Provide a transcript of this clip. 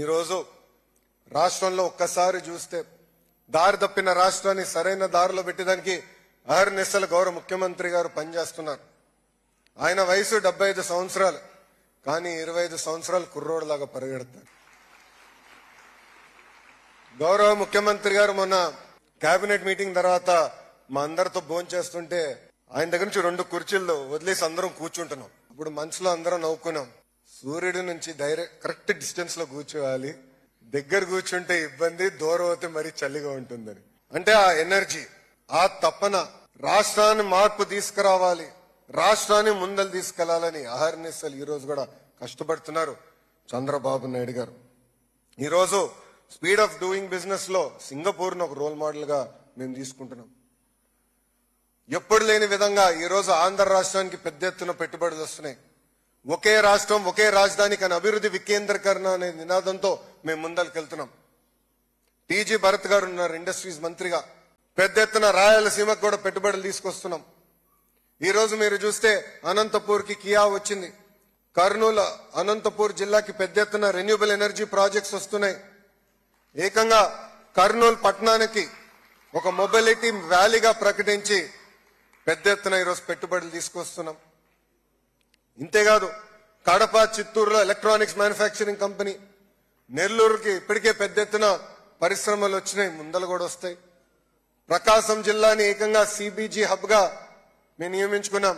ఈరోజు రాష్ట్రంలో ఒక్కసారి చూస్తే దారి తప్పిన రాష్ట్రాన్ని సరైన దారిలో పెట్టడానికి అహర్నిశలు గౌరవ ముఖ్యమంత్రి గారు పనిచేస్తున్నారు. ఆయన వయసు 75 సంవత్సరాలు, కానీ 25 సంవత్సరాలు కుర్రోడ్లాగా పరిగెడతారు. గౌరవ ముఖ్యమంత్రి గారు మొన్న కేబినెట్ మీటింగ్ తర్వాత మా అందరితో భోంచేస్తుంటే ఆయన దగ్గర నుంచి 2 కుర్చీల్లో వదిలేసి అందరం కూర్చుంటున్నాం. అప్పుడు మనసులో అందరం నవ్వుకున్నాం, సూర్యుడి నుంచి కరెక్ట్ డిస్టెన్స్ లో కూర్చోవాలి, దగ్గర కూర్చుంటే ఇబ్బంది, దూరం అవుతే మరీ చలిగా ఉంటుందని. అంటే ఆ ఎనర్జీ, ఆ తపన, రాష్ట్రాన్ని మార్పు తీసుకురావాలి, రాష్ట్రాన్ని ముందలు తీసుకెళ్లాలని అహర్నిశలు ఈ రోజు కూడా కష్టపడుతున్నారు చంద్రబాబు నాయుడు గారు. ఈరోజు స్పీడ్ ఆఫ్ డూయింగ్ బిజినెస్ లో సింగపూర్ ను ఒక రోల్ మోడల్ గా మేము తీసుకుంటున్నాం. ఎప్పుడు లేని విధంగా ఈ రోజు ఆంధ్ర రాష్ట్రానికి పెద్ద ఎత్తున పెట్టుబడులు వస్తున్నాయి. ఒకే రాష్ట్రం ఒకే రాజధాని కానీ అభివృద్ధి వికేంద్రీకరణ అనే నినాదంతో మేము ముందరికెళ్తున్నాం. టీజీ భరత్ గారు ఉన్నారు ఇండస్ట్రీస్ మంత్రిగా. పెద్ద ఎత్తున రాయలసీమకు కూడా పెట్టుబడులు తీసుకొస్తున్నాం. ఈ రోజు మీరు చూస్తే అనంతపూర్ కి కియా వచ్చింది, కర్నూలు అనంతపూర్ జిల్లాకి పెద్ద ఎత్తున రెన్యూబుల్ ఎనర్జీ ప్రాజెక్ట్స్ వస్తున్నాయి. ఏకంగా కర్నూలు పట్టణానికి ఒక మొబిలిటీ వ్యాలీగా ప్రకటించి పెద్ద ఎత్తున ఈరోజు పెట్టుబడులు తీసుకొస్తున్నాం. ఇంతేకాదు కడప చిత్తూరులో ఎలక్ట్రానిక్స్ మ్యానుఫ్యాక్చరింగ్ కంపెనీ, నెల్లూరుకి ఇప్పటికే పెద్ద ఎత్తున పరిశ్రమలు వచ్చినాయి, ముందలు కూడా వస్తాయి. ప్రకాశం జిల్లాని ఏకంగా సిబిజీ హబ్ గా మేము నియమించుకున్నాం.